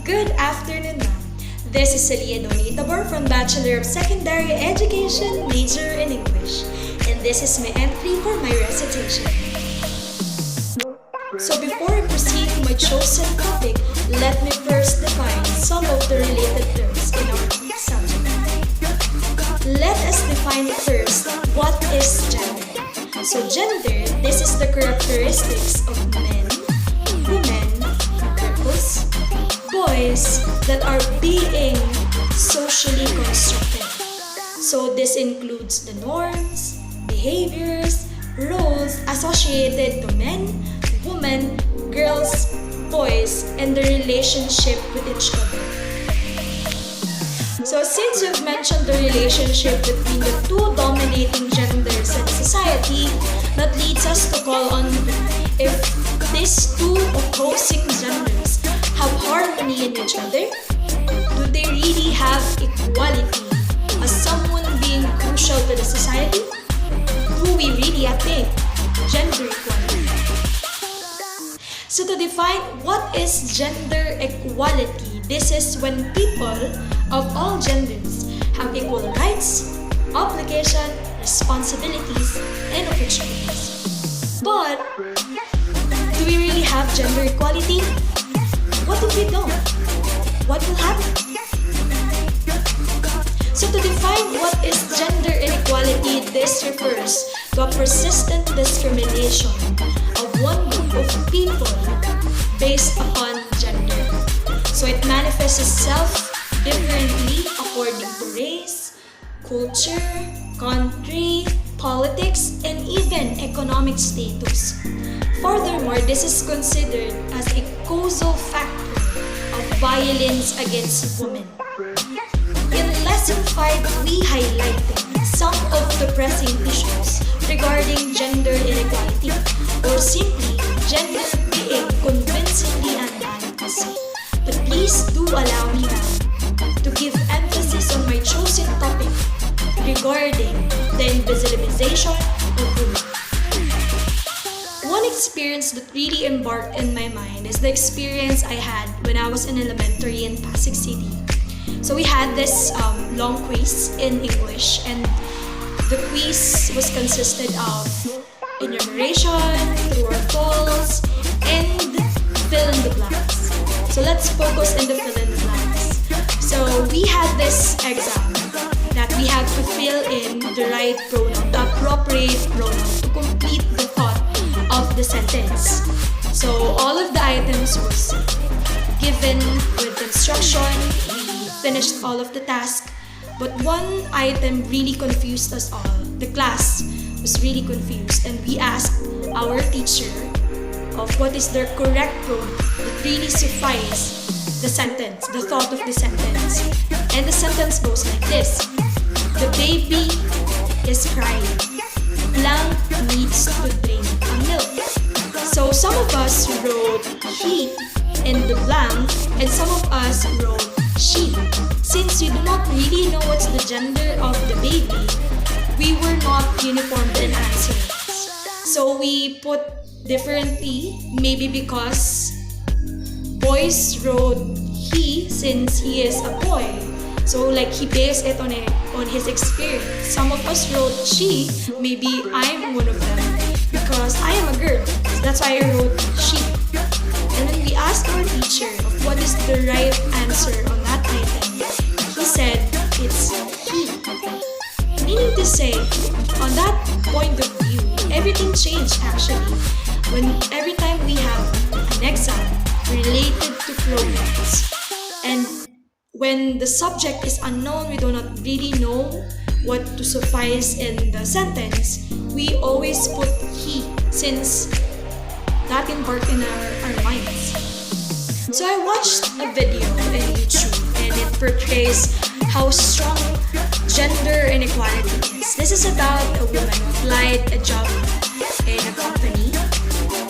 Good afternoon, ma'am. This is Celia Donitabor from Bachelor of Secondary Education, major in English. And this is my entry for my recitation. So before I proceed to my chosen topic, let me first define some of the related terms in our subject. Let us define first what is gender. So gender, this is the characteristics of men, women, girls, boys that are being socially constructed. So this includes the norms, behaviors, roles associated to men, women, girls, boys, and the relationship with each other. So since you've mentioned the relationship between the two dominating genders in society, that leads us to call on if these two opposing genders have harmony in each other. Do they really have equality as someone being crucial to the society? Do we really attain gender equality? So to define what is gender equality, this is when people of all genders have equal rights, obligation, responsibilities, and opportunities. But do we really have gender equality? What if we don't? What will happen? So to define what is gender inequality, this refers to a persistent discrimination of one group of people based upon gender. So it manifests itself differently according to race, culture, country, politics, and even economic status. Furthermore, this is considered as a causal factor of violence against women. In Lesson 5, we highlighted some of the pressing issues regarding gender inequality, or simply gender being convincingly unbalanced. But please do allow me now to give emphasis on my chosen topic regarding the invisibilization of women. One experience that really embarked in my mind is the experience I had when I was in elementary in Pasig City. So we had this long quiz in English, and the quiz was consisted of enumeration, true or false, and fill in the blanks. So let's focus on the fill in the blanks. So we had this exam that we had to fill in the right pronoun, the appropriate pronoun to complete the thought of the sentence. So all of the items was given with instruction. We finished all of the tasks, but one item really confused us all. The class was really confused, and we asked our teacher of what is the correct pronoun that really suffice the sentence, the thought of the sentence. And the sentence goes like this: the baby is crying. Blank needs to drink a milk. So some of us wrote he in the blank, and some of us wrote she. Since we do not really know what's the gender of the baby, we were not uniformed in answers. So we put differently, maybe because boys wrote he since he is a boy. So like he based it on his experience. Some of us wrote she, maybe I'm one of them because I am a girl. So that's why I wrote she. And when we asked our teacher of what is the right answer on that item, he said it's he. Meaning to say, on that point of view, everything changed actually. When every time we have an exam related to pronouns, and when the subject is unknown, we do not really know what to suffice in the sentence, we always put he, since that embarked in our minds. So I watched a video on YouTube, and it portrays how strong gender inequality is. This is about a woman who applied a job in a company,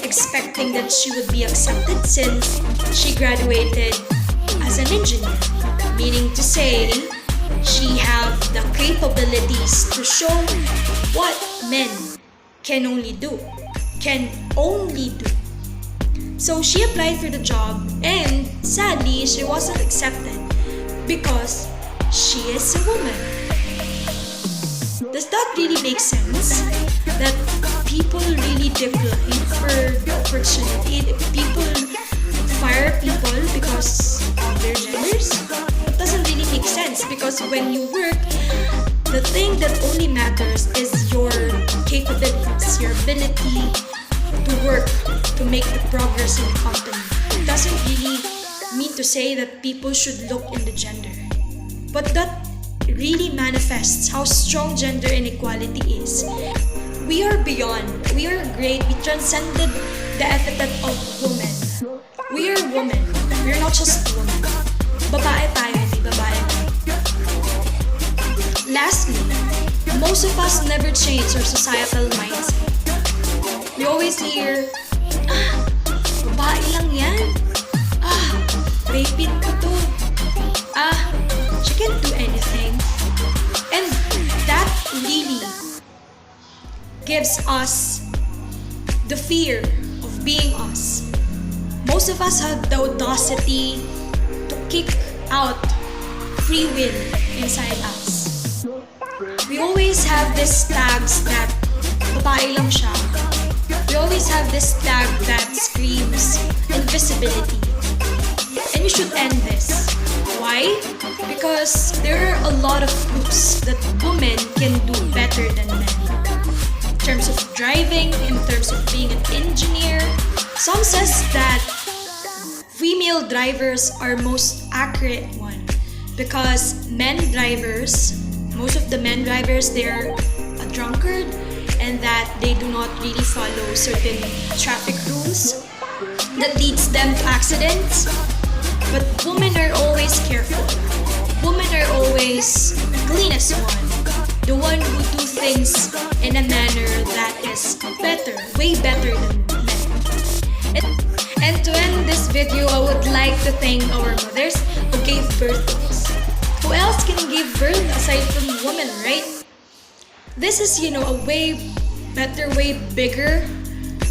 expecting that she would be accepted since she graduated as an engineer, meaning to say she have the capabilities to show what men can only do. So she applied for the job, and sadly, she wasn't accepted because she is a woman. Does that really make sense? That people really decline for the opportunity? People fire people because of their genders? It doesn't really make sense because when you work, the thing that only matters is your capabilities, your ability to work, to make the progress in the company. It doesn't really mean to say that people should look in the gender. But that really manifests how strong gender inequality is. We are beyond, we are great, we transcended the epithet of woman. We are women, we are not just women. Babae tayo, hindi babae. Lastly, most of us never change our societal mindset. We always hear, babae lang yan. Rapid ko to. She can't do anything. And that really gives us the fear of being us. Most of us have the audacity to kick out free will inside us. We always have these tags that babae lang siya. We always have this tag that screams invisibility. And we should end this. Why? Because there are a lot of proofs that women can do better than men. In terms of driving, in terms of being an engineer. Some says that female drivers are most accurate one because most of the men drivers, they're a drunkard and that they do not really follow certain traffic rules that leads them to accidents. But women are always careful. Women are always the cleanest one. The one who do things in a manner that is better, way better than men. And to end this video, I would like to thank our mothers who gave birth to us. Who else can give birth aside from women, right? This is, a way better, way bigger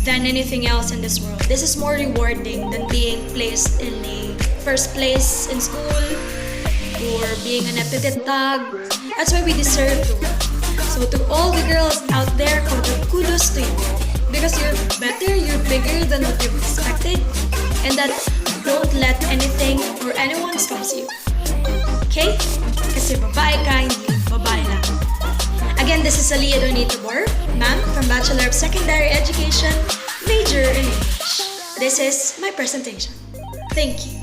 than anything else in this world. This is more rewarding than being placed in a first place in school or being an epithet tag. That's why we deserve to. So to all the girls out there, kudos to you. Because you're better, you're bigger than what you've expected. And that don't let anything or anyone stops you. Okay? Kasi babae ka, hindi babae lang. Again, this is Aliyah Donita-Bor, ma'am, from Bachelor of Secondary Education, major in English. This is my presentation. Thank you.